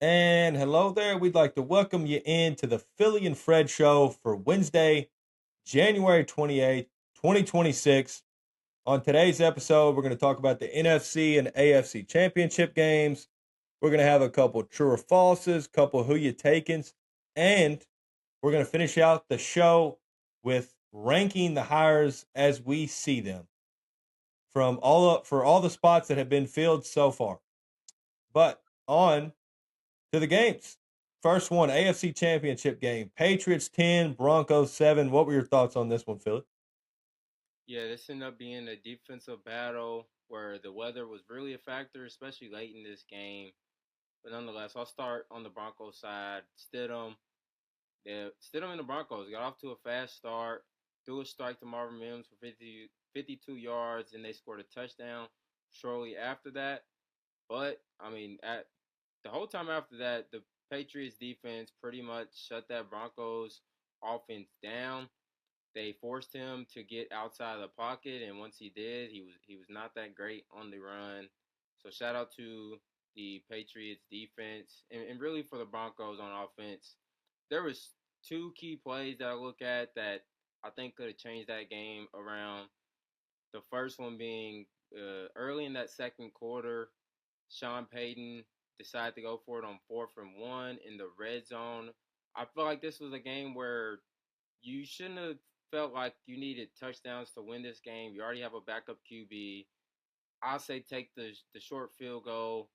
And hello there. We'd like to welcome you into the Philly and Fred show for Wednesday, January 28th, 2026. On today's episode, we're going to talk about the NFC and AFC championship games. We're going to have a couple true or falses, couple who you takings, and we're going to finish out the show with ranking the hires as we see them from for all the spots that have been filled so far. But on to the games. First one, AFC Championship game. Patriots 10, Broncos 7. What were your thoughts on this one, Philip? Yeah, this ended up being a defensive battle where the weather was really a factor, especially late in this game. But nonetheless, I'll start on the Broncos side. Stidham and the Broncos got off to a fast start, threw a strike to Marvin Mims for 52 yards, and they scored a touchdown shortly after that. But, the whole time after that, the Patriots defense pretty much shut that Broncos offense down. They forced him to get outside of the pocket, and once he did, he was not that great on the run. So shout out to the Patriots defense, and really for the Broncos on offense. There was two key plays that I look at that I think could have changed that game around. The first one being early in that second quarter, Sean Payton decided to go for it on 4th and 1 in the red zone. I feel like this was a game where you shouldn't have felt like you needed touchdowns to win this game. You already have a backup QB. I say take the short field goal,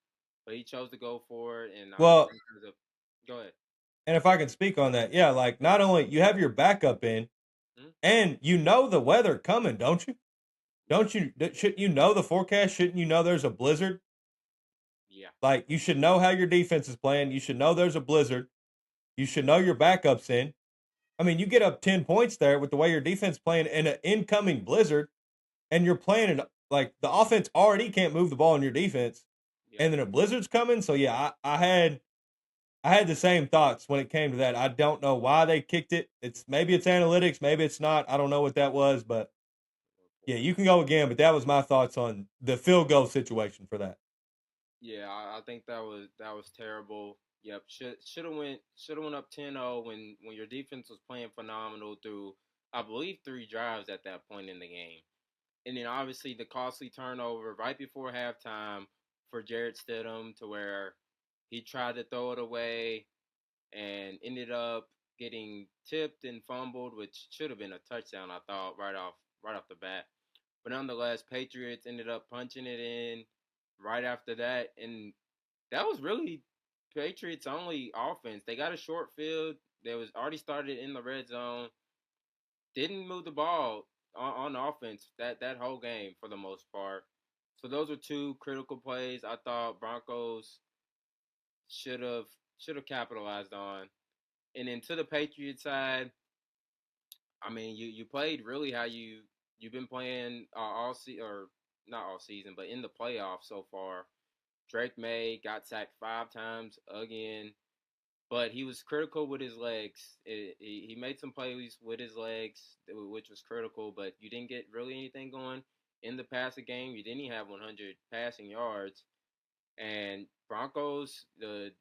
but he chose to go for it, and I Well, think it was a go ahead. and if I can speak on that, yeah, like not only you have your backup in, Hmm? and you know the weather coming, don't you? Don't you? Shouldn't you know the forecast? Shouldn't you know there's a blizzard? Yeah, Like you should know how your defense is playing. You should know there's a blizzard. You should know your backups in. I mean, you get up 10 points there with the way your defense playing in an incoming blizzard, and you're playing it like the offense already can't move the ball in your defense, yeah. and then a blizzard's coming. So yeah, I had the same thoughts when it came to that. I don't know why they kicked it. Maybe it's analytics, maybe it's not. I don't know what that was, but yeah, you can go again. But that was my thoughts on the field goal situation for that. Yeah, I think that was terrible. Yep, should have went up 10-0 when your defense was playing phenomenal through I believe 3 drives at that point in the game. And then obviously the costly turnover right before halftime for Jared Stidham to where he tried to throw it away and ended up getting tipped and fumbled, which should have been a touchdown, I thought, right off the bat. But nonetheless, Patriots ended up punching it in right after that, and that was really Patriots' only offense. They got a short field. They was already started in the red zone. Didn't move the ball on offense that whole game for the most part. So those were two critical plays I thought Broncos should have should have capitalized on. And then to the Patriots side, you played really how you've been playing all or not all season, but in the playoffs so far. Drake May got sacked 5 times again, but he was critical with his legs. He made some plays with his legs, which was critical, but you didn't get really anything going in the passing game. You didn't even have 100 passing yards. And Broncos, the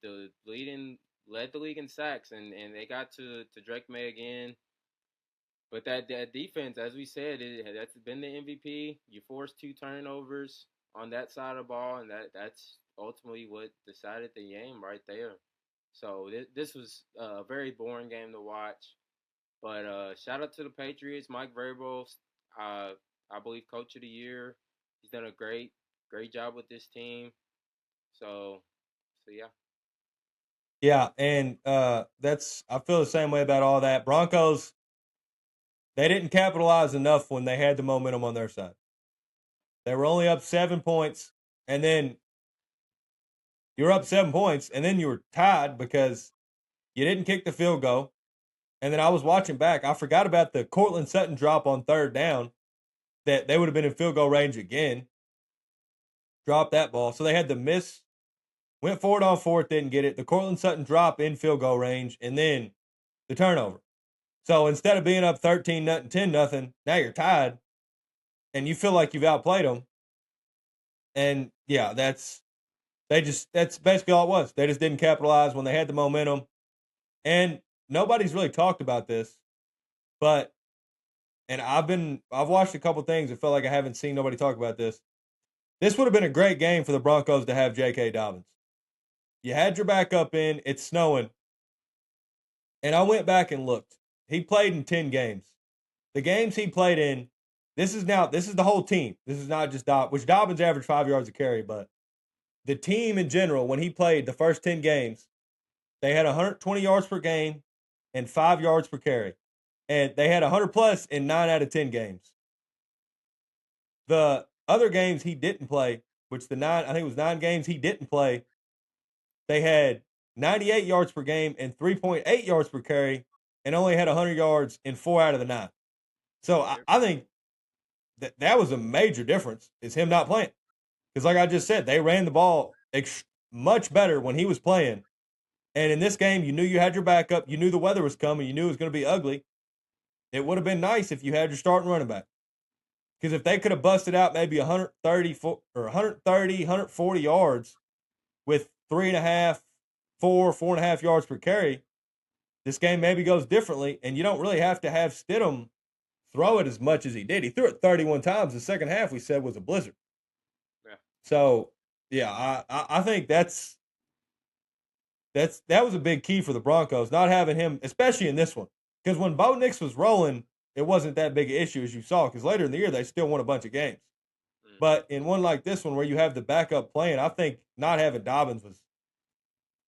leading led the league in sacks, and they got to Drake May again. But that defense, as we said, that's been the MVP. You forced 2 turnovers on that side of the ball, and that's ultimately what decided the game right there. So this was a very boring game to watch. But shout out to the Patriots, Mike Vrabel, uh, I believe Coach of the Year. He's done a great job with this team. So yeah. Yeah, and that's I feel the same way about all that. Broncos, they didn't capitalize enough when they had the momentum on their side. They were only up 7 points, and then you were up 7 points, and then you were tied because you didn't kick the field goal. And then I was watching back. I forgot about the Cortland Sutton drop on third down that they would have been in field goal range again. Dropped that ball. So they had the miss, went forward on fourth, didn't get it. The Cortland Sutton drop in field goal range, and then the turnover. So instead of being up 13 nothing, 10 nothing, now you're tied and you feel like you've outplayed them. And yeah, That's basically all it was. They just didn't capitalize when they had the momentum. And nobody's really talked about this, but and I've watched a couple things and felt like I haven't seen nobody talk about this. This would have been a great game for the Broncos to have J.K. Dobbins. You had your backup in, it's snowing, and I went back and looked. He played in 10 games. The games he played in, this is the whole team. This is not just which Dobbins averaged 5 yards a carry, but the team in general, when he played the first 10 games, they had 120 yards per game and 5 yards per carry. And they had 100 plus in 9 out of 10 games. The other games he didn't play, which I think it was 9 games he didn't play, they had 98 yards per game and 3.8 yards per carry and only had 100 yards in 4 out of the 9. So I think that was a major difference is him not playing. Because like I just said, they ran the ball much better when he was playing. And in this game, you knew you had your backup. You knew the weather was coming. You knew it was going to be ugly. It would have been nice if you had your starting running back. Because if they could have busted out maybe 140 yards with 3.5, 4.5 yards per carry, this game maybe goes differently. And you don't really have to have Stidham throw it as much as he did. He threw it 31 times. The second half, we said, was a blizzard. Yeah. So, yeah, I think that was a big key for the Broncos, not having him, especially in this one. Because when Bo Nix was rolling, it wasn't that big an issue as you saw. Because later in the year, they still won a bunch of games. But in one like this one where you have the backup playing, I think not having Dobbins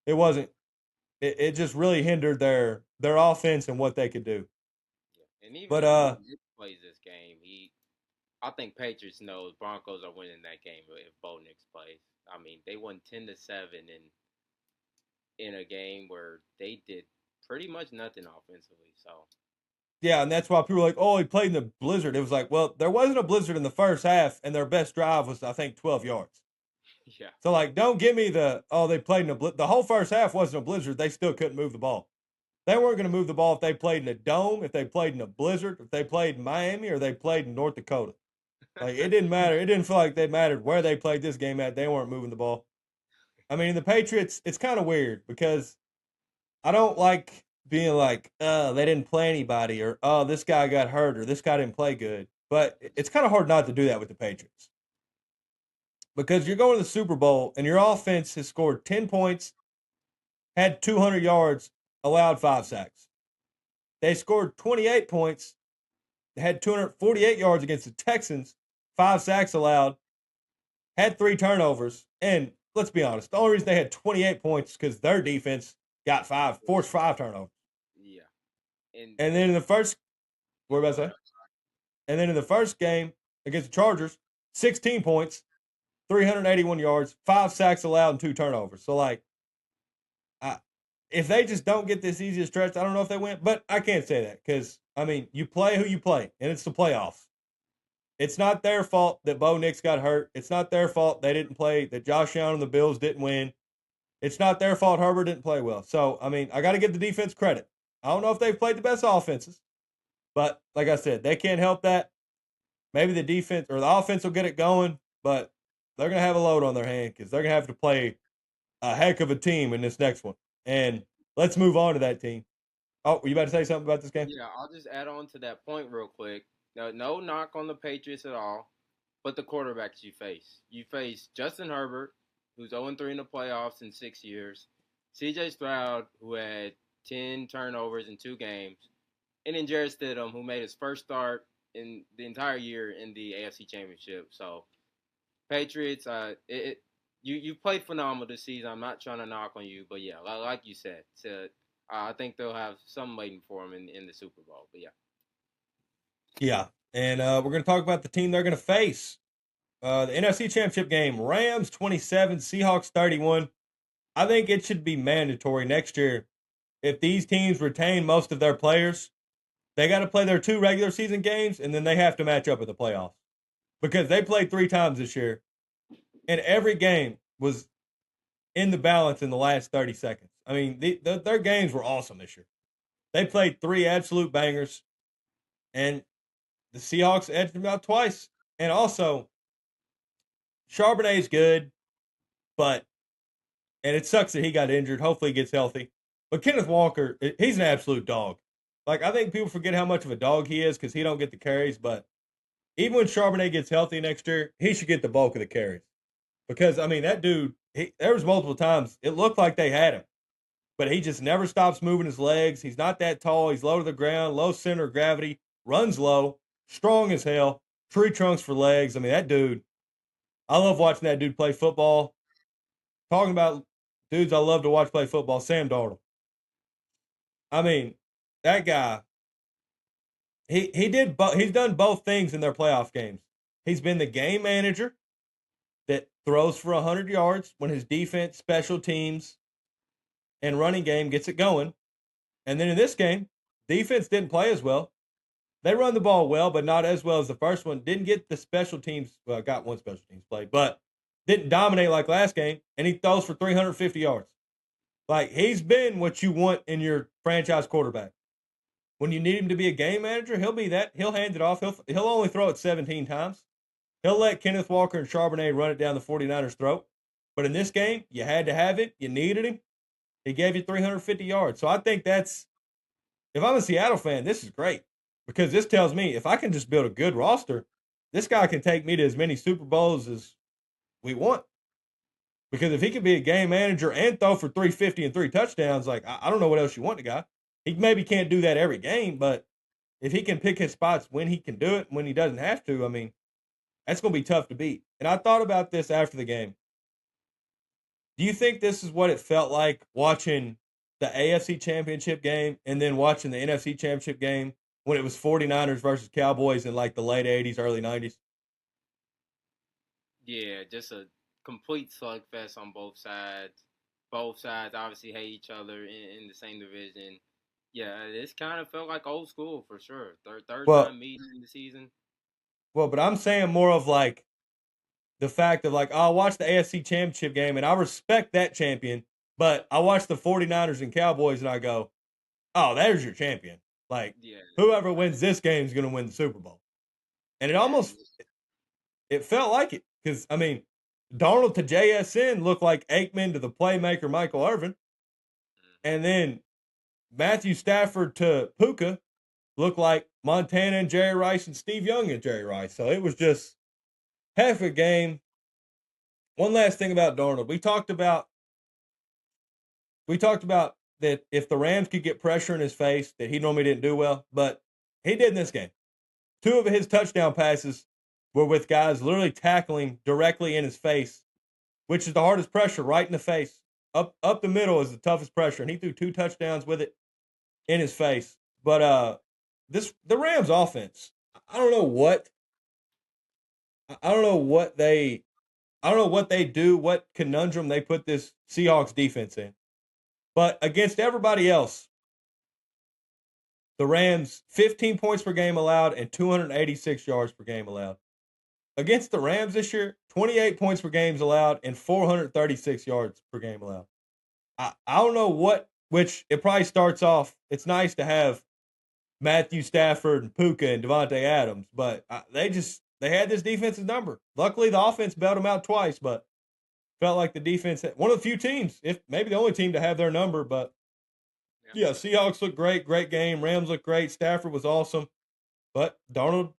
it just really hindered their offense and what they could do. Yeah. And even But if he plays this game, I think Patriots knows Broncos are winning that game if Bo Nix plays. I mean, they won 10-7 in a game where they did pretty much nothing offensively. So yeah, and that's why people are like, oh, he played in the blizzard. It was like, well, there wasn't a blizzard in the first half, and their best drive was, I think, 12 yards. yeah, So, like, don't give me they played in a blizzard. The whole first half wasn't a blizzard. They still couldn't move the ball. They weren't going to move the ball if they played in a dome, if they played in a blizzard, if they played in Miami, or they played in North Dakota. Like, it didn't matter. It didn't feel like they mattered where they played this game at. They weren't moving the ball. I mean, the Patriots, it's kind of weird because I don't like being like, they didn't play anybody, or oh, this guy got hurt, or this guy didn't play good. But it's kind of hard not to do that with the Patriots because you're going to the Super Bowl and your offense has scored 10 points, had 200 yards, allowed 5 sacks. They scored 28 points, had 248 yards against the Texans, 5 sacks allowed, had 3 turnovers, and let's be honest, the only reason they had 28 points is because their defense forced 5 turnovers. yeah. And then in the first, what about to say? And then in the first game against the Chargers, 16 points, 381 yards, 5 sacks allowed, and 2 turnovers. So, like, if they just don't get this easy stretch, I don't know if they win. But I can't say that because, I mean, you play who you play, and it's the playoffs. It's not their fault that Bo Nix got hurt. It's not their fault they didn't play, that Josh Allen and the Bills didn't win. It's not their fault Herbert didn't play well. So, I mean, I got to give the defense credit. I don't know if they've played the best offenses, but like I said, they can't help that. Maybe the defense or the offense will get it going, but they're going to have a load on their hand because they're going to have to play a heck of a team in this next one. And let's move on to that team. Oh, were you about to say something about this game? Yeah, I'll just add on to that point real quick. No knock on the Patriots at all, but the quarterbacks you face. You face Justin Herbert, who's 0-3 in the playoffs in 6 years. C.J. Stroud, who had 10 turnovers in 2 games. And then Jarrett Stidham, who made his first start in the entire year in the AFC Championship. So, Patriots, you played phenomenal this season. I'm not trying to knock on you, but yeah, like you said, I think they'll have some waiting for them in the Super Bowl. But yeah. Yeah. And we're going to talk about the team they're going to face. The NFC Championship game, Rams 27, Seahawks 31. I think it should be mandatory next year. If these teams retain most of their players, they got to play their 2 regular season games, and then they have to match up at the playoffs. Because they played 3 times this year, and every game was in the balance in the last 30 seconds. I mean, their games were awesome this year. They played 3 absolute bangers, and the Seahawks edged them out twice. And also, Charbonnet's good, but and it sucks that he got injured. Hopefully, he gets healthy. But Kenneth Walker, he's an absolute dog. Like I think people forget how much of a dog he is because he don't get the carries. But even when Charbonnet gets healthy next year, he should get the bulk of the carries because I mean that dude. There was multiple times it looked like they had him, but he just never stops moving his legs. He's not that tall. He's low to the ground, low center of gravity, runs low, strong as hell, tree trunks for legs. I mean that dude. I love watching that dude play football. Talking about dudes I love to watch play football, Sam Darnold. I mean, that guy, he's done both things in their playoff games. He's been the game manager that throws for 100 yards when his defense, special teams, and running game gets it going. And then in this game, defense didn't play as well. They run the ball well, but not as well as the first one. Didn't get the special teams, well, got one special teams play, but didn't dominate like last game. And he throws for 350 yards. Like he's been what you want in your franchise quarterback. When you need him to be a game manager, he'll be that. He'll hand it off. He'll only throw it 17 times. He'll let Kenneth Walker and Charbonnet run it down the 49ers' throat. But in this game, you had to have it. You needed him. He gave you 350 yards. So I think that's, if I'm a Seattle fan, this is great because this tells me if I can just build a good roster, this guy can take me to as many Super Bowls as we want. Because if he could be a game manager and throw for 350 and 3 touchdowns, like I don't know what else you want the guy. He maybe can't do that every game, but if he can pick his spots when he can do it, when he doesn't have to, I mean, that's going to be tough to beat. And I thought about this after the game. Do you think this is what it felt like watching the AFC Championship game and then watching the NFC Championship game when it was 49ers versus Cowboys in like the late 80s, early 90s? Yeah, just a complete slugfest on both sides. Both sides obviously hate each other in the same division. Yeah, this kind of felt like old school for sure. Third Well, time meeting in the season. but I'm saying more of like the fact of like, oh, I watched the AFC Championship game and I respect that champion, but I watch the 49ers and Cowboys and I go, oh, there's your champion. Like, Yeah, whoever I, wins this game is going to win the Super Bowl. And it yeah, almost, it felt like it because, I mean, Darnold to JSN looked like Aikman to the playmaker Michael Irvin. And then Matthew Stafford to Puka looked like Montana and Jerry Rice and Steve Young and Jerry Rice. So it was just half a game. One last thing about Darnold. We talked about that if the Rams could get pressure in his face, that he normally didn't do well, but he did in this game. Two of his touchdown passes were with guys literally tackling directly in his face, which is the hardest pressure, right in the face. Up the middle is the toughest pressure, and he threw 2 touchdowns with it in his face. But the Rams offense, I don't know what I don't know what they I don't know what they do, what conundrum they put this Seahawks defense in. But against everybody else, the Rams 15 points per game allowed and 286 yards per game allowed. Against the Rams this year, 28 points per game allowed and 436 yards per game allowed. I don't know which it probably starts off. It's nice to have Matthew Stafford and Puka and Devontae Adams, but they had this defensive number. Luckily, the offense bailed them out twice, but felt like the defense had one of the few teams, if maybe the only team to have their number. But yeah, yeah, Seahawks looked great game. Rams looked great. Stafford was awesome, but Darnold,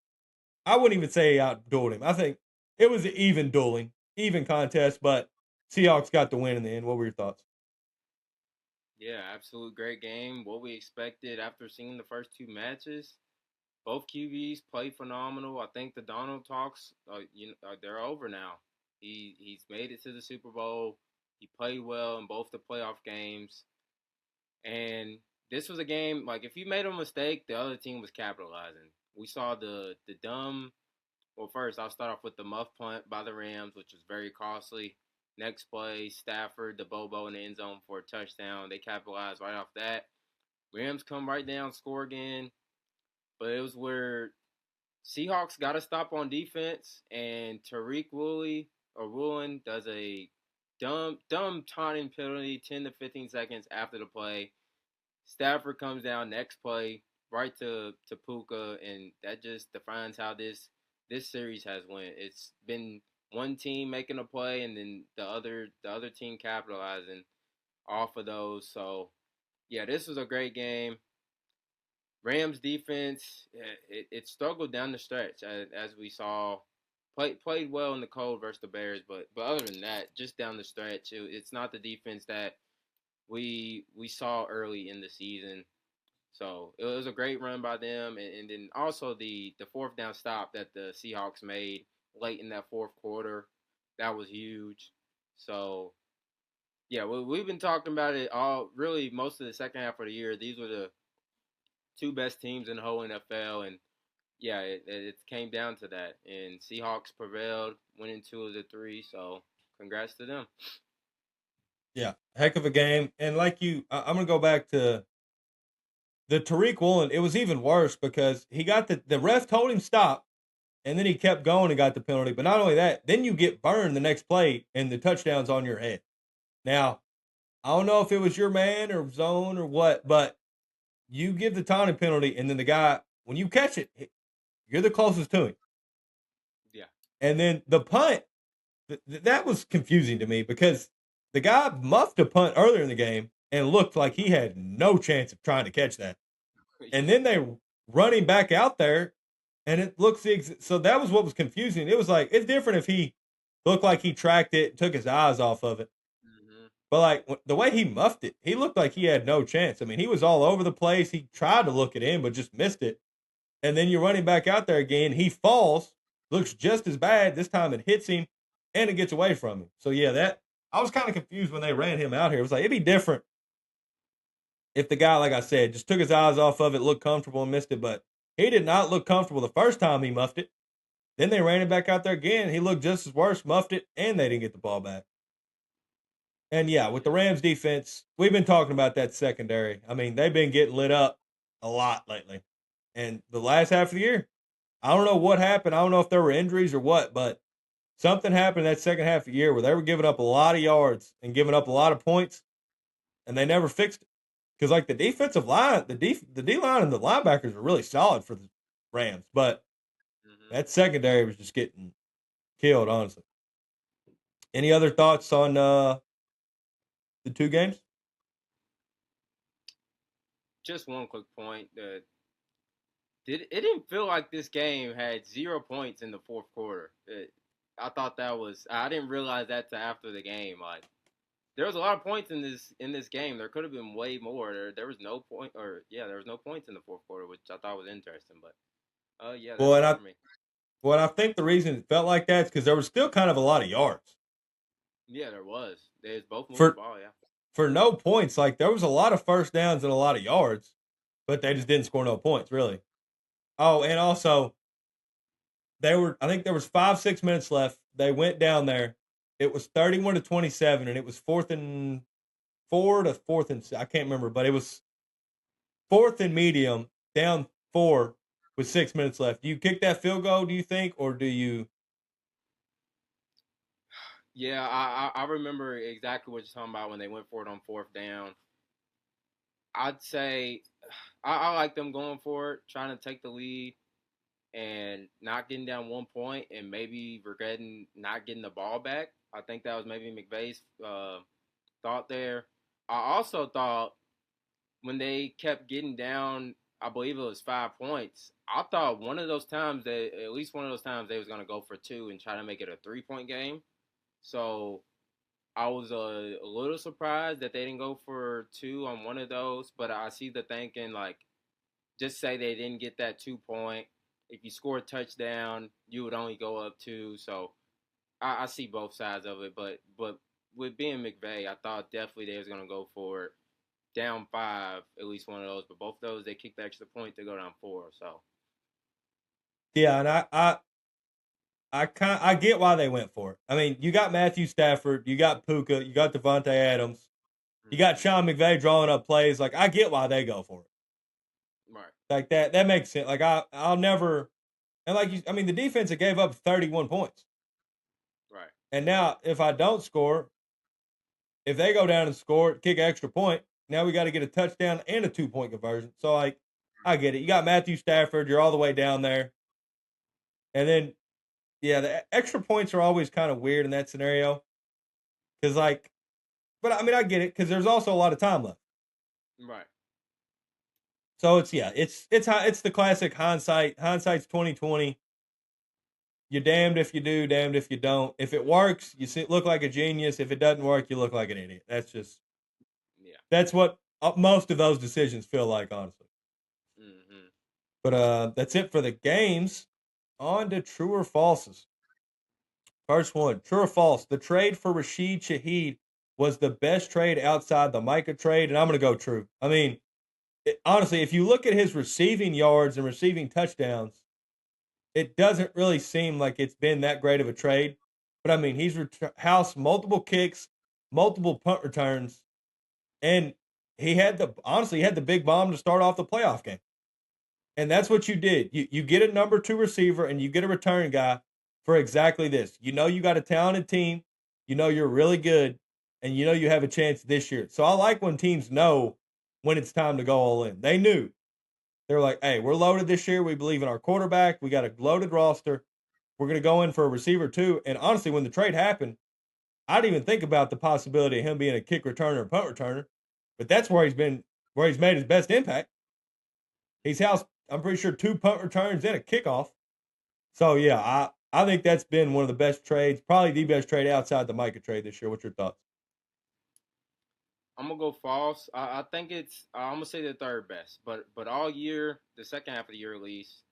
I wouldn't even say he outdueled him. I think it was an even contest, but Seahawks got the win in the end. What were your thoughts? yeah, absolute great game. What we expected after seeing the first two matches. Both QBs played phenomenal. I think the Donald talks, they're over now. He's made it to the Super Bowl. He played well in both the playoff games, and this was a game like if you made a mistake, the other team was capitalizing. We saw the dumb. Well, first I'll start off with the muff punt by the Rams, which was very costly. Next play, Stafford, the Bobo in the end zone for a touchdown. They capitalized right off that. Rams come right down, score again. But it was where Seahawks got to stop on defense, and Tariq Woolen does a dumb taunting penalty 10 to 15 seconds after the play. Stafford comes down next play right to Puka, and that just defines how this series has went. It's been one team making a play and then the other team capitalizing off of those. So yeah, this was a great game. Rams defense, it struggled down the stretch as we saw. Played well in the cold versus the Bears, but other than that, just down the stretch, it's not the defense that we saw early in the season. So it was a great run by them, and then also the fourth down stop that the Seahawks made late in that fourth quarter, that was huge. So yeah, we've been talking about it all really most of the second half of the year. These were the two best teams in the whole NFL, and yeah, it came down to that, and Seahawks prevailed, winning two of the three. So congrats to them. Yeah, heck of a game. And like I'm gonna go back to the Tariq Woolen. It was even worse because he got the ref told him stop, and then he kept going and got the penalty. But not only that, then you get burned the next play, and the touchdown's on your head. Now, I don't know if it was your man or zone or what, but you give the taunting penalty, and then the guy, when you catch it, you're the closest to him. Yeah. And then the punt, that was confusing to me because the guy muffed a punt earlier in the game and looked like he had no chance of trying to catch that. And then they run him back out there, and it looks so that was what was confusing. It was like it's different if he looked like he tracked it, took his eyes off of it. Mm-hmm. But like the way he muffed it, he looked like he had no chance. I mean, he was all over the place. He tried to look it in, but just missed it. And then you're running back out there again. He falls, looks just as bad. This time it hits him, and it gets away from him. So yeah, that I was kind of confused when they ran him out here. It was like it'd be different if the guy, like I said, just took his eyes off of it, looked comfortable, and missed it. But he did not look comfortable the first time he muffed it. Then they ran him back out there again. He looked just as worse, muffed it, and they didn't get the ball back. And yeah, with the Rams defense, we've been talking about that secondary. I mean, they've been getting lit up a lot lately. And the last half of the year, I don't know what happened. I don't know if there were injuries or what, but something happened that second half of the year where they were giving up a lot of yards and giving up a lot of points, and they never fixed it. Because like the defensive line, the D line and the linebackers are really solid for the Rams, but Mm-hmm. that secondary was just getting killed. Honestly, any other thoughts on the two games? Just one quick point that it didn't feel like this game had 0 points in the fourth quarter. I thought that was I didn't realize that till after the game. Like there was a lot of points in this game. There could have been way more. There was no point or yeah, there was no points in the fourth quarter, which I thought was interesting. But yeah, Well, that's and it I for me. well, I think the reason it felt like that is because there was still kind of a lot of yards Yeah, there was. They was both moving the for ball. Yeah. no points. Like there was a lot of first downs and a lot of yards, but they just didn't score no points really. Oh, and also I think there was 5-6 minutes left. They went down there. It was 31-27, and it was 4th and 4 to 4th and I can't remember, but it was 4th and medium, down 4 with 6 minutes left. Do you kick that field goal, do you think, or do you? Yeah, I remember exactly what you're talking about when they went for it on fourth down. I'd say I like them going for it, trying to take the lead and not getting down 1 point and maybe regretting not getting the ball back. I think that was maybe McVay's thought there. I also thought when they kept getting down, I believe it was 5 points. I thought one of those times that at least one of those times they was gonna go for two and try to make it a 3 point game. So I was a little surprised that they didn't go for two on one of those, but I see the thinking like just say they didn't get that 2 point. If you score a touchdown, you would only go up two. So I see both sides of it, but with being McVay, I thought definitely they was gonna go for it. Down five, at least one of those, but both of those they kicked the extra point to go down four. So Yeah, and I get why they went for it. I mean, you got Matthew Stafford, you got Puka, you got Devontae Adams, you got mm-hmm. Sean McVay drawing up plays. Like I get why they go for it. Right, Like that makes sense. Like I'll never and like you, I mean the defense that gave up 31 points. right, And now if I don't score, if they go down and score, kick an extra point, now we got to get a touchdown and a 2 point conversion. So like I get it. You got Matthew Stafford, you're all the way down there. And then Yeah, the extra points are always kind of weird in that scenario because, like, but I mean, I get it because there's also a lot of time left. Right. So it's the classic hindsight. Hindsight's 2020. You're damned if you do, damned if you don't. If it works, look like a genius. If it doesn't work, you look like an idiot. Yeah. That's what most of those decisions feel like, honestly. Hmm. But that's it for the games. On to true or falses. First one, true or false? The trade for Rashid Shaheed was the best trade outside the Micah trade, and I'm going to go true. I mean, honestly, if you look at his receiving yards and receiving touchdowns, it doesn't really seem like it's been that great of a trade. But I mean, he's housed multiple kicks, multiple punt returns, and he had the big bomb to start off the playoff game. And that's what you did. You get a number two receiver and you get a return guy for exactly this. You know you got a talented team, you know you're really good, and you know you have a chance this year. So I like when teams know when it's time to go all in. They knew. They're like, hey, we're loaded this year. We believe in our quarterback. We got a loaded roster. We're going to go in for a receiver too. And honestly, when the trade happened, I didn't even think about the possibility of him being a kick returner or punt returner. But that's where he's made his best impact. He's housed, I'm pretty sure, two punt returns and a kickoff. So yeah, I think that's been one of the best trades, probably the best trade outside the Micah trade this year. What's your thoughts? I'm gonna go false. I think it's. I'm gonna say the third best, but all year, the second half of the year at least,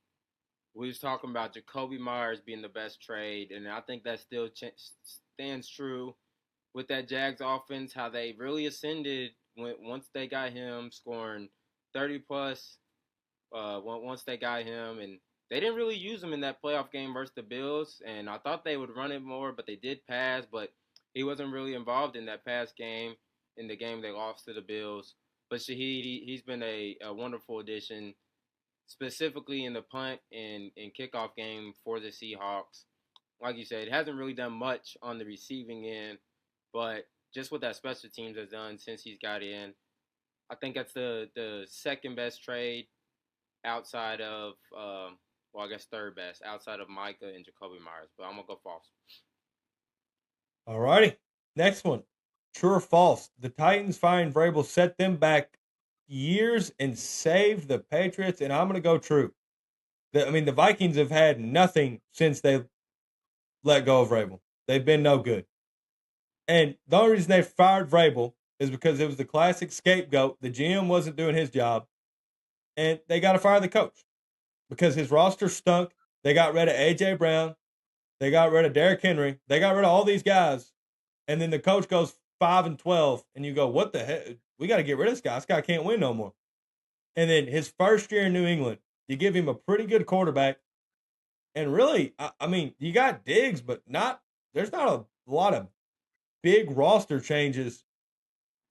we was talking about Jacoby Myers being the best trade, and I think that still stands true with that Jags offense. How they really ascended once they got him scoring 30 plus. Once they got him, and they didn't really use him in that playoff game versus the Bills, and I thought they would run it more, but they did pass, but he wasn't really involved in that pass game in the game they lost to the Bills. But Shaheed, he's been a wonderful addition, specifically in the punt and kickoff game for the Seahawks. Like you said, it hasn't really done much on the receiving end, but just what that special teams has done since he's got in, I think that's the second best trade outside of, well, I guess third best outside of Micah and Jacoby Myers. But I'm gonna go false. All righty. Next one. True or false? The Titans firing Vrabel set them back years and saved the Patriots, and I'm going to go true. I mean, the Vikings have had nothing since they let go of Vrabel. They've been no good. And the only reason they fired Vrabel is because it was the classic scapegoat. The GM wasn't doing his job, and they got to fire the coach because his roster stunk. They got rid of A.J. Brown. They got rid of Derrick Henry. They got rid of all these guys. And then the coach goes 5-12, and you go, what the heck? We got to get rid of this guy. This guy can't win no more. And then his first year in New England, you give him a pretty good quarterback. And really, I mean, you got Diggs, but there's not a lot of big roster changes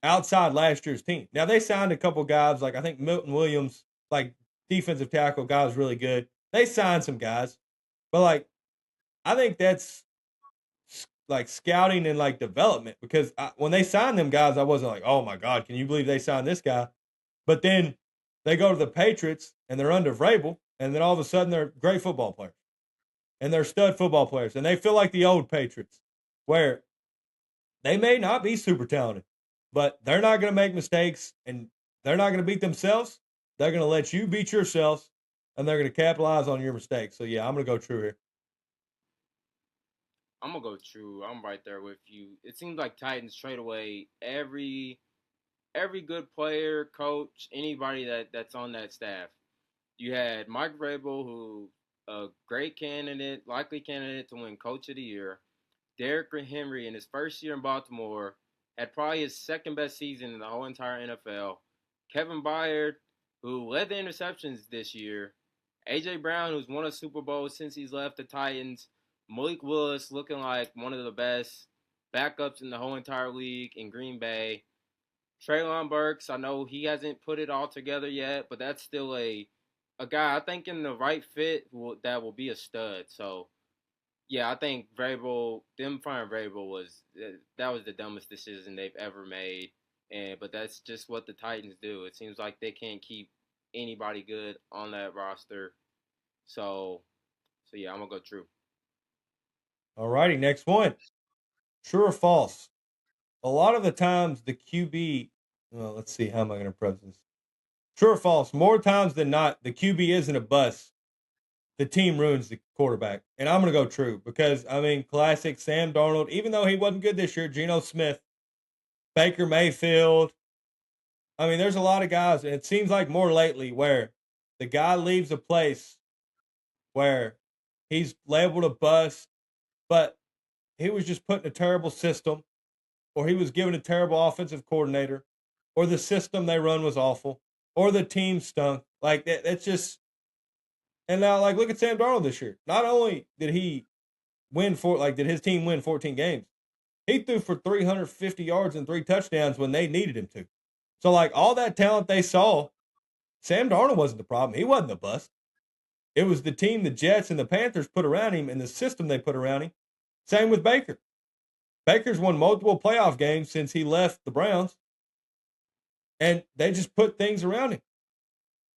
outside last year's team. Now, they signed a couple guys, like I think Milton Williams, like defensive tackle guy was really good. They signed some guys, but like, I think that's like scouting and like development because when they signed them guys, I wasn't like, oh my God, can you believe they signed this guy? But then they go to the Patriots and they're under Vrabel, and then all of a sudden they're great football players and they're stud football players, and they feel like the old Patriots where they may not be super talented, but they're not going to make mistakes and they're not going to beat themselves. They're going to let you beat yourselves and they're going to capitalize on your mistakes. So, yeah, I'm going to go true here. I'm gonna go true. I'm right there with you. It seems like Titans trade away every good player, coach, anybody that's on that staff. You had Mike Vrabel, who a great candidate, likely candidate to win Coach of the Year. Derrick Henry in his first year in Baltimore had probably his second best season in the whole entire NFL. Kevin Byard, who led the interceptions this year. AJ Brown, who's won a Super Bowl since he's left the Titans. Malik Willis looking like one of the best backups in the whole entire league in Green Bay. Traylon Burks, I know he hasn't put it all together yet, but that's still a guy I think in the right fit that will be a stud. So yeah, I think them firing Vrabel that was the dumbest decision they've ever made. But that's just what the Titans do. It seems like they can't keep anybody good on that roster. So yeah, I'm gonna go true. Alrighty, next one. True or false? A lot of the times the QB, well, let's see, how am I going to preface this? True or false? More times than not, the QB isn't a bust. The team ruins the quarterback. And I'm going to go true because, I mean, classic Sam Darnold, even though he wasn't good this year, Geno Smith, Baker Mayfield. I mean, there's a lot of guys, and it seems like more lately where the guy leaves a place where he's labeled a bust, but he was just put in a terrible system, or he was given a terrible offensive coordinator, or the system they run was awful, or the team stunk. Like that's just. And now, like, look at Sam Darnold this year. Not only did he did his team win 14 games, he threw for 350 yards and 3 touchdowns when they needed him to. So, like, all that talent they saw, Sam Darnold wasn't the problem. He wasn't the bust. It was the team the Jets and the Panthers put around him and the system they put around him. Same with Baker. Baker's won multiple playoff games since he left the Browns, and they just put things around him.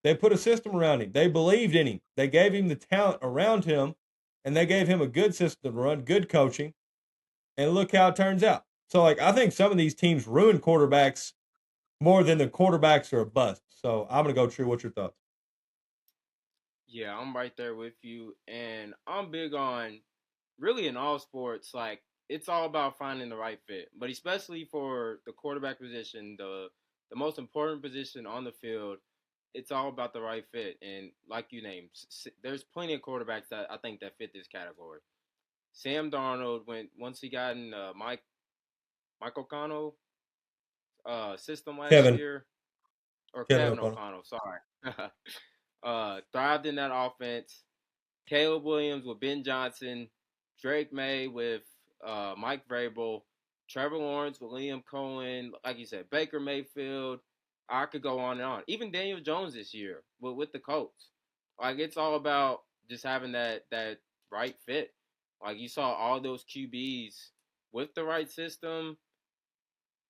They put a system around him. They believed in him. They gave him the talent around him, and they gave him a good system to run, good coaching, and look how it turns out. So, like, I think some of these teams ruin quarterbacks more than the quarterbacks are a bust. So, I'm going to go true. What's your thoughts? Yeah, I'm right there with you, and I'm big on really in all sports. Like it's all about finding the right fit, but especially for the quarterback position, the most important position on the field, it's all about the right fit. And like you named, there's plenty of quarterbacks that I think that fit this category. Sam Darnold, when once he got in Mike O'Connell system last Kevin. year, or Kevin Kevin O'Connell. O'Connell, sorry, thrived in that offense. Caleb Williams with Ben Johnson, Drake May with Mike Vrabel, Trevor Lawrence with Liam Cohen, like you said, Baker Mayfield. I could go on and on. Even Daniel Jones this year with the Colts. Like it's all about just having that right fit. Like you saw all those QBs with the right system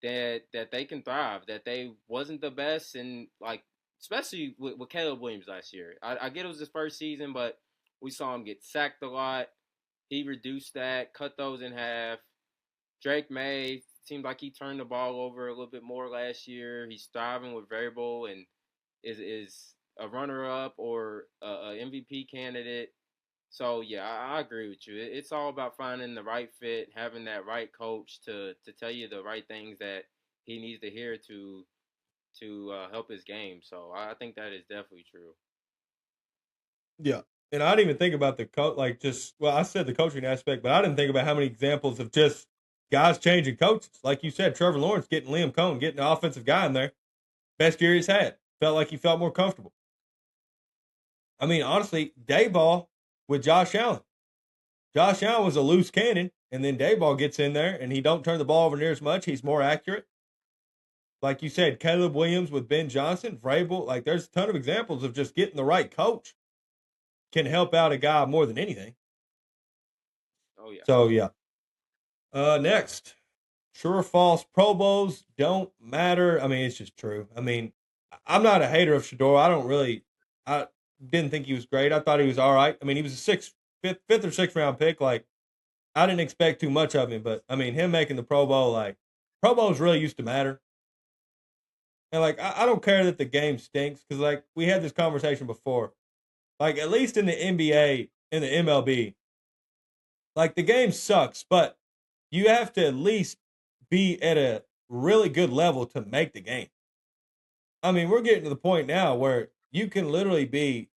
that they can thrive. That they wasn't the best, and like especially with Caleb Williams last year. I get it was his first season, but we saw him get sacked a lot. He reduced that, cut those in half. Drake May seemed like he turned the ball over a little bit more last year. He's thriving with variable and is a runner up or a MVP candidate. So yeah, I agree with you. It's all about finding the right fit, having that right coach to tell you the right things that he needs to hear to help his game. So I think that is definitely true. Yeah. And I didn't even think about the coach, like just, well, I said the coaching aspect, but I didn't think about how many examples of just guys changing coaches. Like you said, Trevor Lawrence getting Liam Cohen, getting an offensive guy in there. Best year he's had. Felt like he felt more comfortable. I mean, honestly, Dayball with Josh Allen. Josh Allen was a loose cannon, and then Dayball gets in there, and he don't turn the ball over near as much. He's more accurate. Like you said, Caleb Williams with Ben Johnson, Vrabel. Like there's a ton of examples of just getting the right coach can help out a guy more than anything. Oh yeah. So yeah. Next, true or false? Pro Bowls don't matter. I mean, it's just true. I mean, I'm not a hater of Shador. I don't really. I didn't think he was great. I thought he was all right. I mean, he was a fifth or sixth round pick. Like I didn't expect too much of him, but I mean, him making the Pro Bowl, like Pro Bowls really used to matter. And like, I don't care that the game stinks because like we had this conversation before. Like at least in the NBA and the MLB, like the game sucks, but you have to at least be at a really good level to make the game. I mean, we're getting to the point now where you can literally be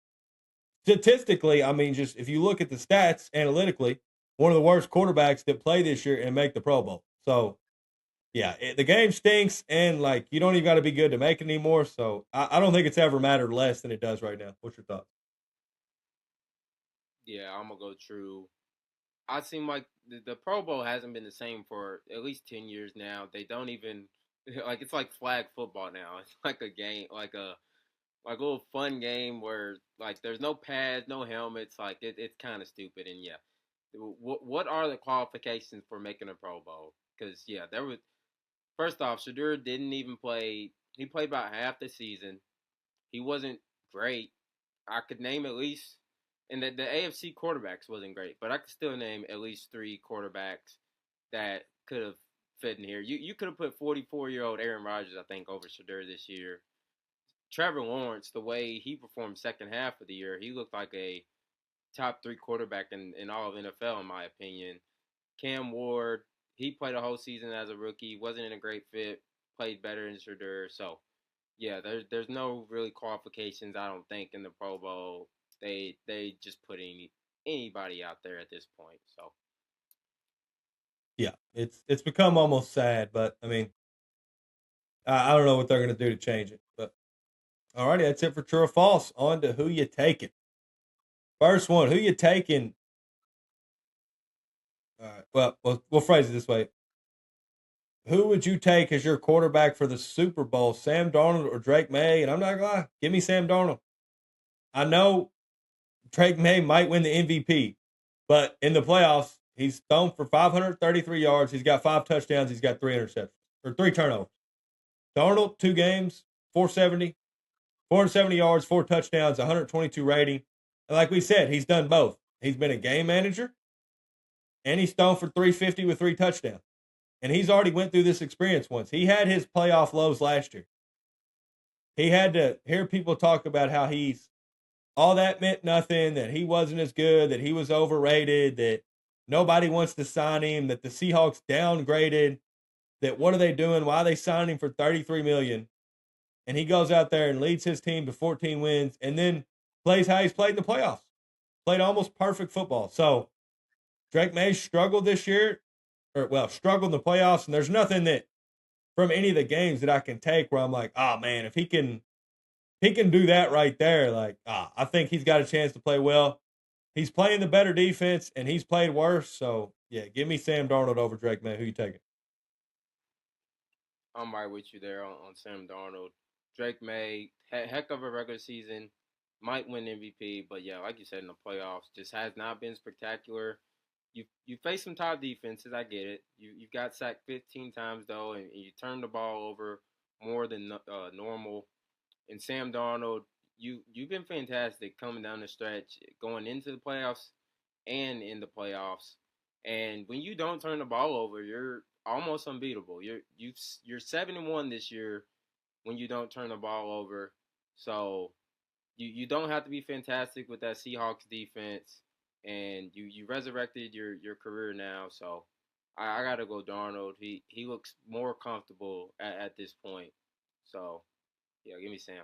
statistically, I mean, just if you look at the stats analytically, one of the worst quarterbacks that play this year and make the Pro Bowl. So, yeah, the game stinks, and like you don't even got to be good to make it anymore. So, I don't think it's ever mattered less than it does right now. What's your thoughts? Yeah, I'm gonna go true. I seem like the Pro Bowl hasn't been the same for at least 10 years now. They don't even like it's like flag football now. It's like a game, like a little fun game where like there's no pads, no helmets. Like it's kind of stupid. And yeah, what are the qualifications for making a Pro Bowl? Because yeah, there was first off, Shadur didn't even play. He played about half the season. He wasn't great. I could name at least. And the AFC quarterbacks wasn't great, but I could still name at least 3 quarterbacks that could have fit in here. You could have put 44-year-old Aaron Rodgers, I think, over Shadur this year. Trevor Lawrence, the way he performed second half of the year, he looked like a top 3 quarterback in all of NFL, in my opinion. Cam Ward, he played a whole season as a rookie, wasn't in a great fit, played better than Shadur. So, yeah, there's no really qualifications, I don't think, in the Pro Bowl. They just put anybody out there at this point. So, Yeah, it's become almost sad, but I mean, I don't know what they're going to do to change it. But alrighty, that's it for true or false. On to who you taking. First one, who you taking? All right, well, we'll phrase it this way: who would you take as your quarterback for the Super Bowl, Sam Darnold or Drake May? And I'm not gonna lie, give me Sam Darnold. I know Drake May might win the MVP, but in the playoffs, he's thrown for 533 yards. He's got 5 touchdowns. He's got 3 interceptions or 3 turnovers. Darnold, 2 games, 470, 470 yards, 4 touchdowns, 122 rating. And like we said, he's done both. He's been a game manager, and he's thrown for 350 with 3 touchdowns. And he's already went through this experience once. He had his playoff lows last year. He had to hear people talk about how he's all that meant nothing, that he wasn't as good, that he was overrated, that nobody wants to sign him, that the Seahawks downgraded, that what are they doing? Why are they signing him for $33 million? And he goes out there and leads his team to 14 wins and then plays how he's played in the playoffs. Played almost perfect football. So Drake May struggled this year, struggled in the playoffs, and there's nothing that from any of the games that I can take where I'm like, oh man, if he can do that right there, like I think he's got a chance to play well. He's playing the better defense and he's played worse. So yeah, give me Sam Darnold over Drake May. Who you taking? I'm right with you there on Sam Darnold. Drake May, heck of a regular season, might win MVP, but yeah, like you said in the playoffs, just has not been spectacular. You face some top defenses, I get it. You've got sacked 15 times though, and you turn the ball over more than normal. And Sam Darnold, you've been fantastic coming down the stretch, going into the playoffs and in the playoffs. And when you don't turn the ball over, you're almost unbeatable. You're 7-1 this year when you don't turn the ball over. So you don't have to be fantastic with that Seahawks defense, and you resurrected your career now. So I got to go Darnold. He looks more comfortable at this point. So yeah, give me Sam.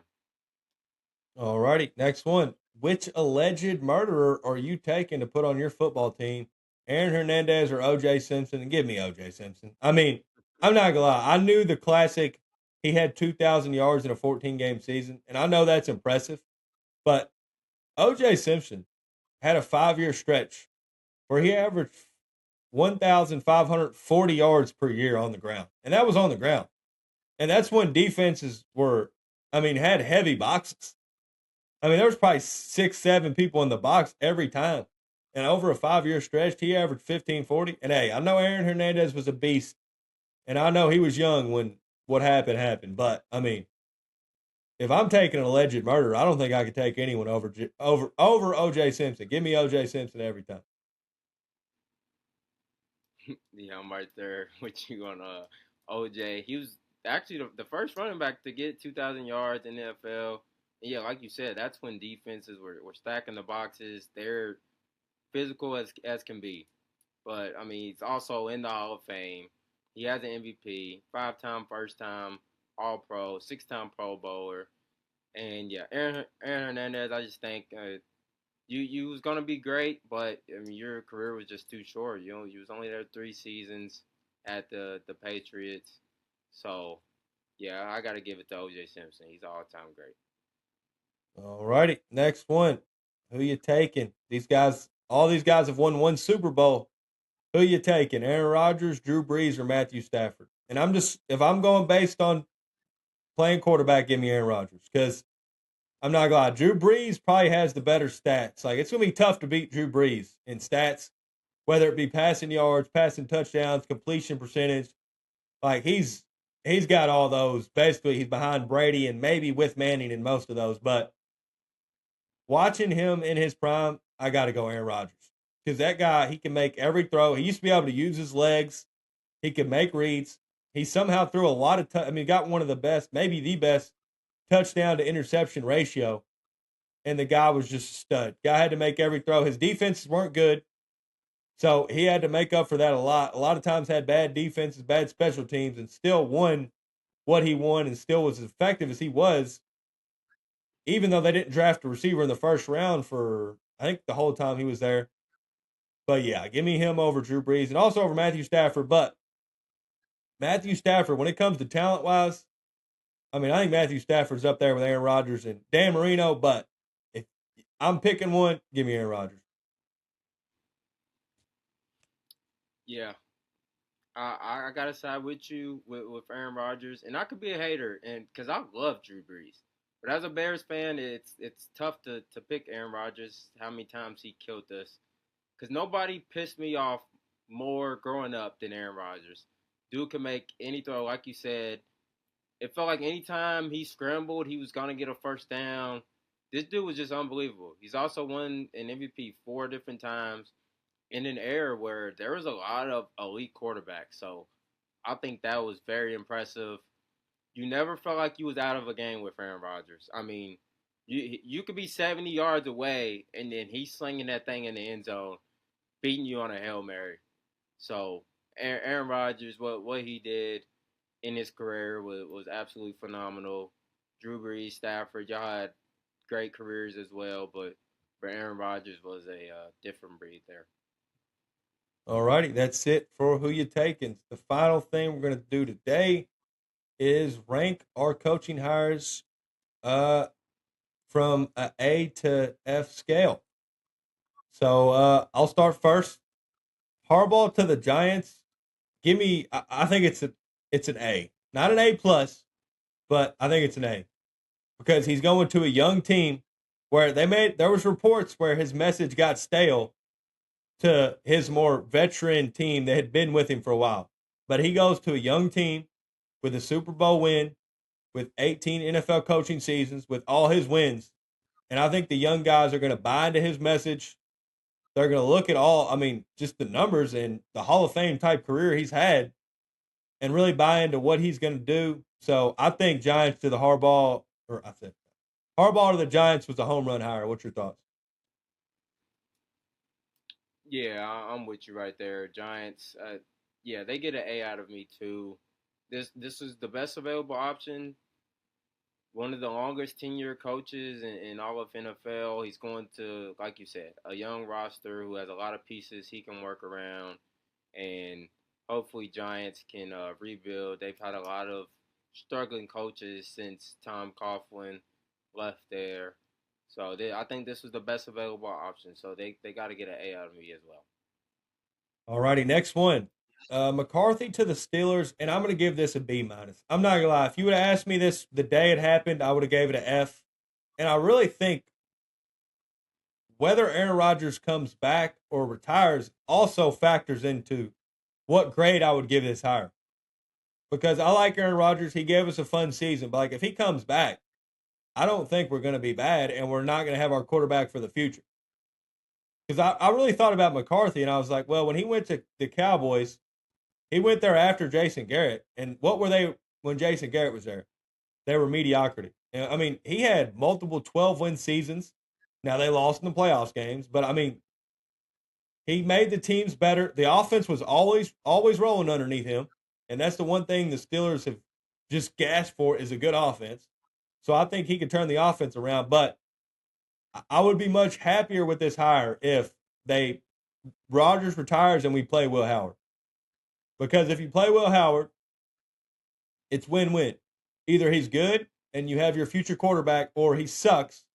All righty. Next one. Which alleged murderer are you taking to put on your football team? Aaron Hernandez or OJ Simpson? And give me OJ Simpson. I mean, I'm not gonna lie. I knew the classic. He had 2,000 yards in a 14-game season, and I know that's impressive. But OJ Simpson had a 5-year stretch where he averaged 1,540 yards per year on the ground, and that was on the ground. And that's when defenses had heavy boxes. I mean, there was probably 6, 7 people in the box every time. And over a 5-year stretch, he averaged 1,540. And hey, I know Aaron Hernandez was a beast, and I know he was young when what happened. But I mean, if I'm taking an alleged murder, I don't think I could take anyone over OJ Simpson. Give me OJ Simpson every time. Yeah, I'm right there with you on OJ. He was actually the first running back to get 2,000 yards in the NFL. And yeah, like you said, that's when defenses were stacking the boxes. They're physical as can be. But I mean, he's also in the Hall of Fame. He has an MVP, 5-time first time All Pro, 6-time Pro Bowler, and yeah, Aaron Hernandez. I just think you was gonna be great, but I mean your career was just too short. You was only there 3 seasons at the Patriots, so yeah, I got to give it to O.J. Simpson. He's all time great. All righty. Next one. Who you taking? All these guys have won one Super Bowl. Who you taking? Aaron Rodgers, Drew Brees, or Matthew Stafford? And if I'm going based on playing quarterback, give me Aaron Rodgers because I'm not gonna lie. Drew Brees probably has the better stats. Like it's gonna be tough to beat Drew Brees in stats, whether it be passing yards, passing touchdowns, completion percentage. Like he's got all those. Basically, he's behind Brady and maybe with Manning in most of those. But watching him in his prime, I got to go Aaron Rodgers because that guy, he can make every throw. He used to be able to use his legs. He can make reads. He somehow threw a lot of. Got one of the best, maybe the best touchdown to interception ratio, and the guy was just a stud. Guy had to make every throw. His defenses weren't good, so he had to make up for that a lot. A lot of times had bad defenses, bad special teams, and still won what he won, and still was as effective as he was even though they didn't draft a receiver in the first round for, I think, the whole time he was there. But yeah, give me him over Drew Brees and also over Matthew Stafford. But Matthew Stafford, when it comes to talent wise, I think Matthew Stafford's up there with Aaron Rodgers and Dan Marino. But if I'm picking one, give me Aaron Rodgers. Yeah, I gotta side with you with Aaron Rodgers, and I could be a hater, and because I love Drew Brees, but as a Bears fan, it's tough to pick Aaron Rodgers. How many times he killed us? Because nobody pissed me off more growing up than Aaron Rodgers. Dude can make any throw, like you said. It felt like anytime he scrambled, he was gonna get a first down. This dude was just unbelievable. He's also won an MVP 4 different times in an era where there was a lot of elite quarterbacks. So I think that was very impressive. You never felt like you was out of a game with Aaron Rodgers. You could be 70 yards away and then he's slinging that thing in the end zone, beating you on a Hail Mary. So Aaron Rodgers, what he did in his career was absolutely phenomenal. Drew Brees, Stafford, y'all had great careers as well, but Aaron Rodgers was a different breed there. All righty, that's it for who you taking. The final thing we're going to do today is rank our coaching hires from a A to F scale. So I'll start first. Harbaugh to the Giants. Give me. I think it's an A, not an A plus, but I think it's an A because he's going to a young team where there was reports where his message got stale to his more veteran team that had been with him for a while. But he goes to a young team with a Super Bowl win, with 18 NFL coaching seasons, with all his wins. And I think the young guys are going to buy into his message. They're going to look at just the numbers and the Hall of Fame type career he's had and really buy into what he's going to do. So I think Giants to the Harbaugh, or I said Harbaugh to the Giants was a home run hire. What's your thoughts? Yeah, I'm with you right there. Giants, yeah, they get an A out of me too. This is the best available option. One of the longest tenure coaches in all of NFL. He's going to, like you said, a young roster who has a lot of pieces he can work around, and hopefully Giants can rebuild. They've had a lot of struggling coaches since Tom Coughlin left there. So I think this was the best available option. So they got to get an A out of me as well. All righty, next one. McCarthy to the Steelers, and I'm going to give this a B minus. I'm not going to lie. If you would have asked me this the day it happened, I would have gave it an F. And I really think whether Aaron Rodgers comes back or retires also factors into what grade I would give this hire. Because I like Aaron Rodgers. He gave us a fun season. But like if he comes back, I don't think we're going to be bad and we're not going to have our quarterback for the future. Because I really thought about McCarthy and I was like, well, when he went to the Cowboys, he went there after Jason Garrett. And what were they when Jason Garrett was there? They were mediocrity. He had multiple 12-win seasons. Now they lost in the playoffs games, but he made the teams better. The offense was always rolling underneath him, and that's the one thing the Steelers have just gasped for is a good offense. So I think he could turn the offense around. But I would be much happier with this hire if Rodgers retires and we play Will Howard. Because if you play Will Howard, it's win-win. Either he's good and you have your future quarterback, or he sucks.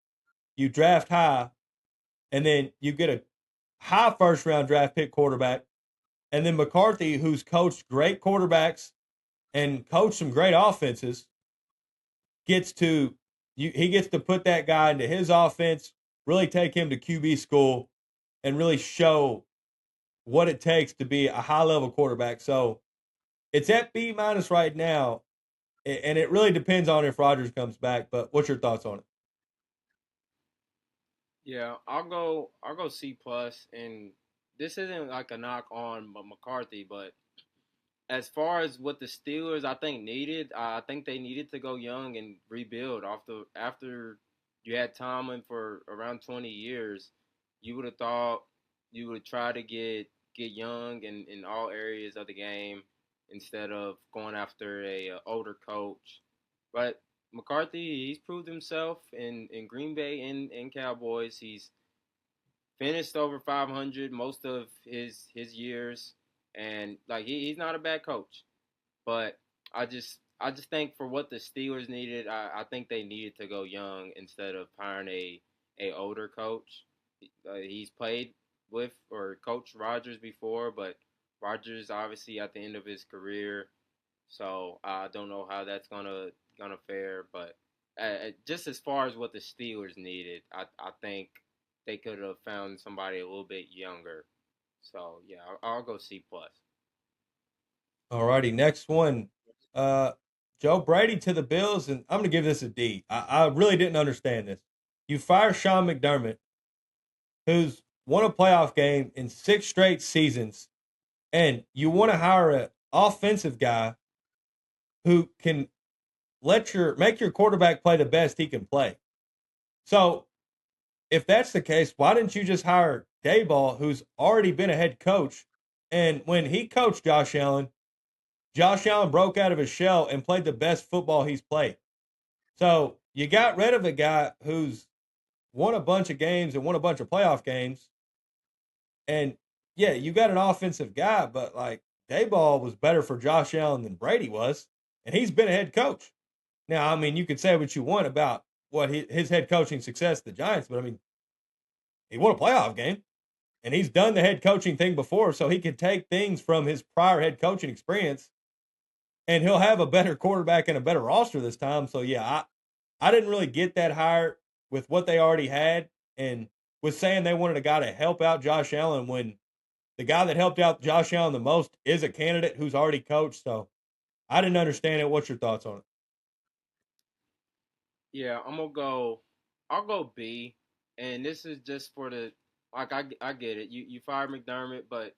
You draft high, and then you get a high first-round draft pick quarterback. And then McCarthy, who's coached great quarterbacks and coached some great offenses, gets to put that guy into his offense, really take him to QB school, and really show what it takes to be a high-level quarterback. So it's at B minus right now, and it really depends on if Rodgers comes back. But what's your thoughts on it? Yeah, I'll go C plus, and this isn't like a knock on McCarthy, but as far as what the Steelers I think needed, I think they needed to go young and rebuild after you had Tomlin for around 20 years. You would have thought you would try to get young in all areas of the game instead of going after a older coach. But McCarthy, he's proved himself in Green Bay and Cowboys. He's finished over 500 most of his years, and like he's not a bad coach. But I just think for what the Steelers needed, I think they needed to go young instead of hiring a older coach. He's played with or coached Rodgers before, but Rodgers obviously at the end of his career, so I don't know how that's gonna fare. But just as far as what the Steelers needed, I think they could have found somebody a little bit younger. So yeah, I'll go C plus. Alrighty, next one. Uh, Joe Brady to the Bills, and I'm going to give this a D. I really didn't understand this. You fire Sean McDermott, who's won a playoff game in 6 straight seasons, and you want to hire an offensive guy who can make your quarterback play the best he can play. So if that's the case, why didn't you just hire Dayball, who's already been a head coach? And when he coached Josh Allen broke out of his shell and played the best football he's played. So you got rid of a guy who's won a bunch of games and won a bunch of playoff games. And yeah, you got an offensive guy, but like Dayball was better for Josh Allen than Brady was. And he's been a head coach. Now, I mean, you could say what you want about what his head coaching success at the Giants, but I mean, he won a playoff game and he's done the head coaching thing before. So he could take things from his prior head coaching experience and he'll have a better quarterback and a better roster this time. So yeah, I didn't really get that hire with what they already had, and was saying they wanted a guy to help out Josh Allen when the guy that helped out Josh Allen the most is a candidate who's already coached. So I didn't understand it. What's your thoughts on it? Yeah, I'm gonna go. I'll go B, and this is just for the like. I get it. You fired McDermott, but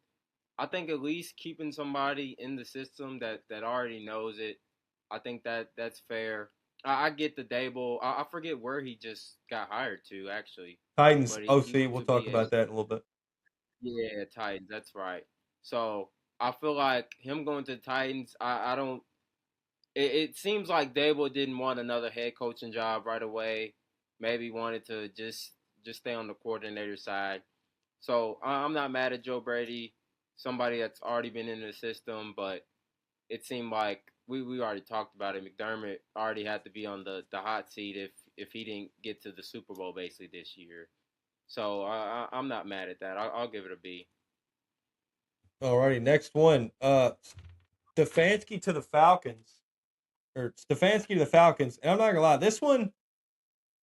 I think at least keeping somebody in the system that already knows it. I think that's fair. I get the Dable. I forget where he just got hired to actually, Titans but he OC. went We'll to talk be a about that in a little bit. yeah Titans. That's right. So I feel like him going to the Titans. I don't. It seems like Dable didn't want another head coaching job right away. Maybe wanted to just stay on the coordinator side. So I'm not mad at Joe Brady, somebody that's already been in the system, but it seemed like we already talked about it. McDermott already had to be on the hot seat if he didn't get to the Super Bowl basically this year. So I'm not mad at that. I'll give it a B. Alrighty, next one. Stefanski to the Falcons, or Stefanski to the Falcons. And I'm not gonna lie, this one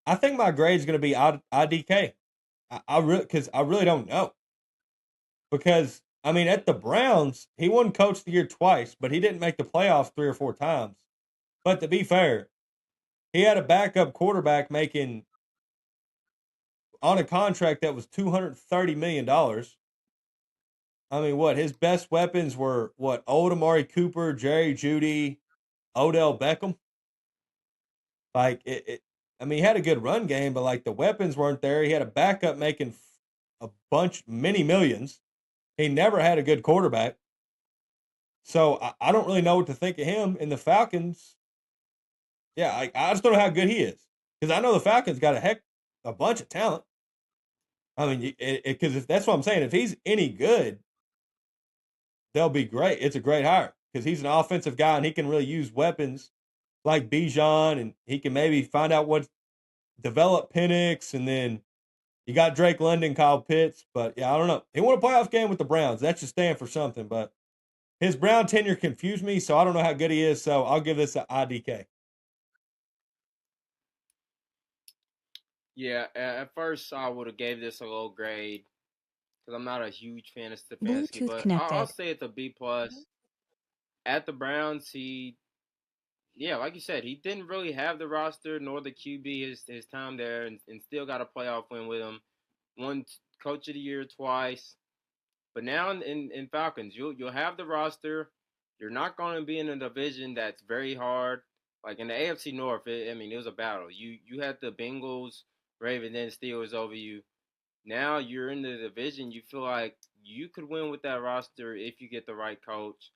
I think my grade's gonna be IDK. I really because I really don't know. Because I mean, at the Browns, he won Coach of the Year twice, but he didn't make the playoffs 3 or 4 times. But to be fair, he had a backup quarterback making on a contract that was $230 million. I mean, what his best weapons were? What old Amari Cooper, Jerry Judy, Odell Beckham. Like I mean, he had a good run game, but like the weapons weren't there. He had a backup making a bunch, many millions. He never had a good quarterback. So I don't really know what to think of him. In the Falcons, yeah, I just don't know how good he is because I know the Falcons got a bunch of talent. I mean, because if that's what I'm saying, if he's any good, they'll be great. It's a great hire because he's an offensive guy and he can really use weapons like Bijan, and he can maybe find out what develop Penix, and then you got Drake London, Kyle Pitts. But yeah, I don't know. He won a playoff game with the Browns. That should stand for something. But his Brown tenure confused me, so I don't know how good he is. So I'll give this an IDK. Yeah, at first I would have gave this a low grade because I'm not a huge fan of Stefanski, Bluetooth but I'll connected. say it's a B plus. At the Browns, yeah, like you said, he didn't really have the roster nor the QB his time there, and still got a playoff win with him. won Coach of the Year twice. But now in Falcons, you'll have the roster. You're not going to be in a division that's very hard. Like in the AFC North, I mean, it was a battle. You had the Bengals, Ravens, and Steelers over you. Now you're in the division. You feel like you could win with that roster if you get the right coach.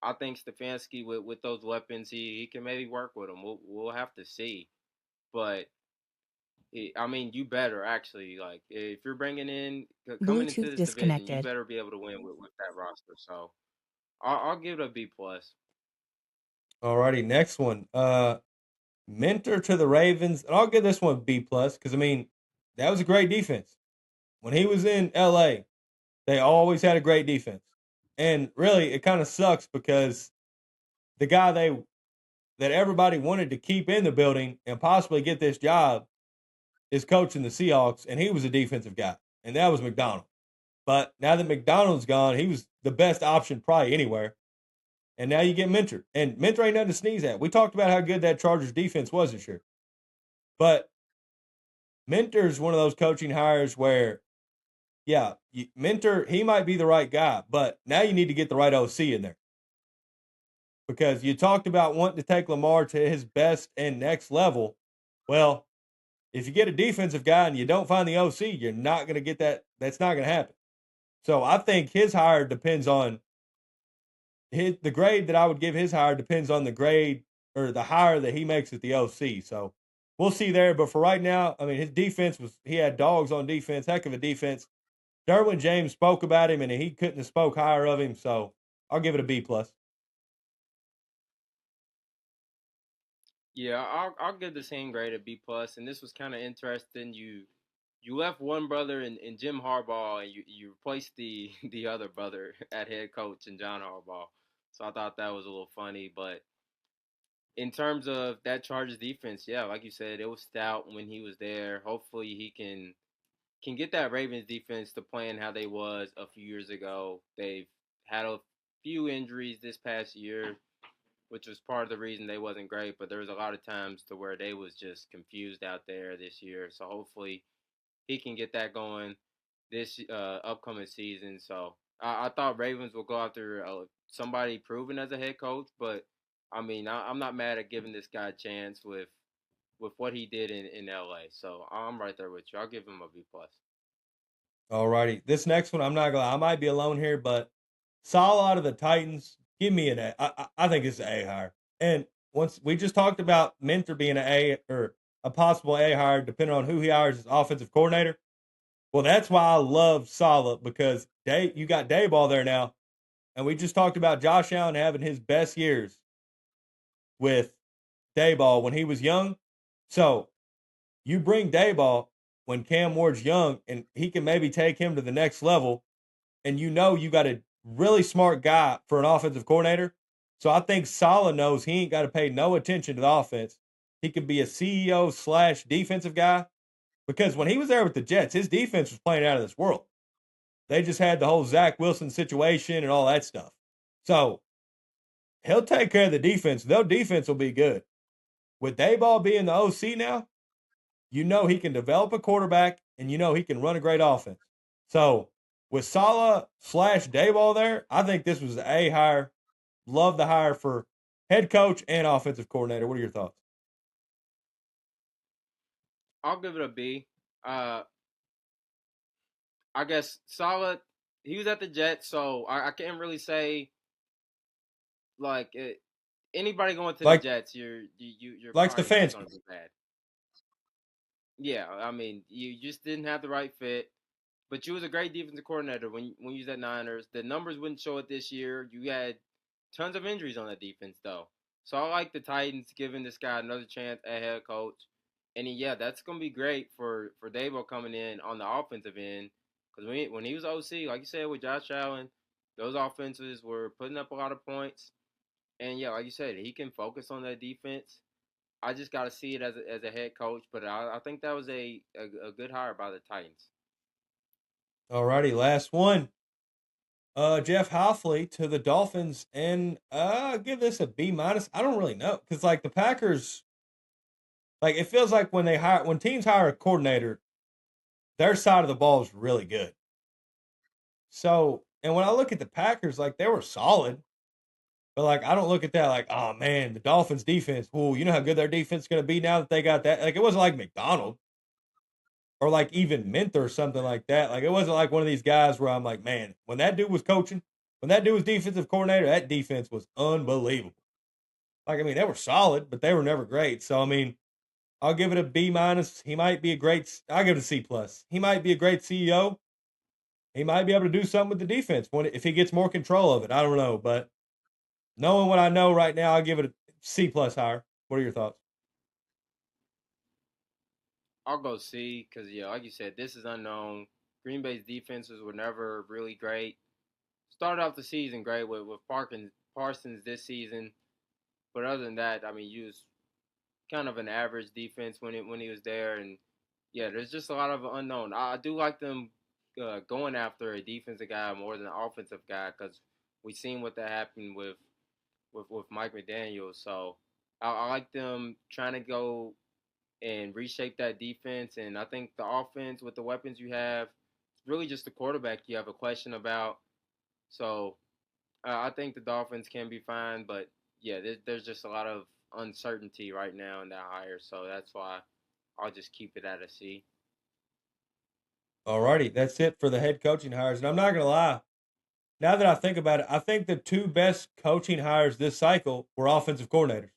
I think Stefanski with those weapons, he can maybe work with them. We'll have to see. But I mean, you better actually like if you're bringing in coming into Bluetooth this division, you disconnected. better be able to win with that roster. So I'll give it a B plus. Alrighty, next one. Mentor to the Ravens, and I'll give this one B plus because I mean that was a great defense when he was in LA. They always had a great defense, and really it kind of sucks because the guy that everybody wanted to keep in the building and possibly get this job is coaching the Seahawks, and he was a defensive guy, and that was McDonald. But now that McDonald's gone, he was the best option probably anywhere. And now you get Mentor. And Mentor ain't nothing to sneeze at. We talked about how good that Chargers defense was this year. But Mentor's one of those coaching hires where, yeah, Mentor, he might be the right guy, but now you need to get the right OC in there. Because you talked about wanting to take Lamar to his best and next level. Well, if you get a defensive guy and you don't find the OC, you're not going to get that. That's not going to happen. So I think his hire depends on the grade that I would give his hire depends on the grade or the hire that he makes at the OC. So we'll see there. But for right now, I mean, his defense he had dogs on defense, heck of a defense. Derwin James spoke about him and he couldn't have spoke higher of him. So I'll give it a B plus. Yeah, I'll give the same grade a B plus. And this was kind of interesting. You left one brother in Jim Harbaugh, and you replaced the other brother at head coach in John Harbaugh. So I thought that was a little funny. But in terms of that Chargers defense, yeah, like you said, it was stout when he was there. Hopefully he can get that Ravens defense to playing how they was a few years ago. They've had a few injuries this past year, which was part of the reason they wasn't great. But there was a lot of times to where they was just confused out there this year. So hopefully he can get that going this upcoming season. So I thought Ravens will go after somebody proven as a head coach, but I mean I'm not mad at giving this guy a chance with what he did in LA. So I'm right there with you. I'll give him a B plus. All righty. This next one, I'm not going to, I might be alone here, but Salah out of the Titans, give me an A. I think it's an A hire. And once we just talked about Mentor being an A or a possible A hire, depending on who he hires as offensive coordinator. Well, that's why I love Salah because you got Dayball there now. And we just talked about Josh Allen having his best years with Dayball when he was young. So you bring Dayball when Cam Ward's young and he can maybe take him to the next level. And you got a really smart guy for an offensive coordinator. So I think Salah knows he ain't got to pay no attention to the offense. He could be a CEO / defensive guy because when he was there with the Jets, his defense was playing out of this world. They just had the whole Zach Wilson situation and all that stuff. So he'll take care of the defense. Their defense will be good. With Dayball being the OC now, he can develop a quarterback and he can run a great offense. So with Salah / Dayball there, I think this was an A hire. Love the hire for head coach and offensive coordinator. What are your thoughts? I'll give it a B. I guess solid. He was at the Jets, so I can't really say like anybody going to the Like Jets. You're like probably just gonna Stefanski. be bad. Yeah, I mean, you just didn't have the right fit. But you was a great defensive coordinator when you was at Niners. The numbers wouldn't show it this year. You had tons of injuries on that defense though. So I like the Titans giving this guy another chance at head coach. And yeah, that's gonna be great for Dabo coming in on the offensive end. Because when he was OC, like you said with Josh Allen, those offenses were putting up a lot of points. And yeah, like you said, he can focus on that defense. I just got to see it as a head coach, but I think that was a good hire by the Titans. All righty, last one. Jeff Hoffley to the Dolphins, and give this a B minus. I don't really know because like the Packers, like it feels like when teams hire a coordinator, their side of the ball is really good. So, and when I look at the Packers, like they were solid, but like I don't look at that like, oh man, the Dolphins defense. Ooh, you know how good their defense is going to be now that they got that. Like it wasn't like McDonald or like even Minter or something like that. Like it wasn't like one of these guys where I'm like, man, when that dude was coaching, when that dude was defensive coordinator, that defense was unbelievable. Like I mean, they were solid, but they were never great. So I mean, I'll give it a B minus. He might be a great. I'll give it a C plus. He might be a great CEO. He might be able to do something with the defense when if he gets more control of it. I don't know, but knowing what I know right now, I'll give it a C plus higher. What are your thoughts? I'll go C because yeah, like you said, this is unknown. Green Bay's defenses were never really great. Started off the season great with Parsons this season, but other than that, I mean, you was kind of an average defense when he was there, and yeah, there's just a lot of unknown. I do like them going after a defensive guy more than an offensive guy because we've seen what that happened with Mike McDaniel. So I like them trying to go and reshape that defense. And I think the offense with the weapons you have, it's really just the quarterback you have a question about. So I think the Dolphins can be fine, but yeah, there's just a lot of uncertainty right now in that hire. So that's why I'll just keep it at a C. Alrighty, that's it for the head coaching hires. And I'm not gonna lie, now that I think about it, I think the two best coaching hires this cycle were offensive coordinators.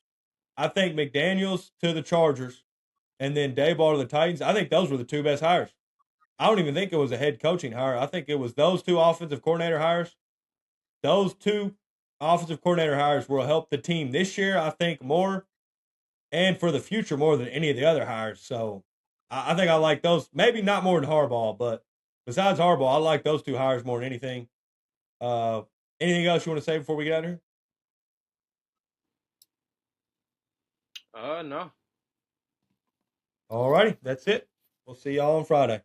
I think McDaniels to the Chargers and then Dayball to the Titans. I think those were the two best hires. I don't even think it was a head coaching hire. I think it was those two offensive coordinator hires. Those two offensive coordinator hires will help the team this year, I think, more and for the future more than any of the other hires. So I think I like those. Maybe not more than Harbaugh, but besides Harbaugh, I like those two hires more than anything. Uh, Anything else you want to say before we get out of here? No. All righty, that's it. We'll see y'all on Friday.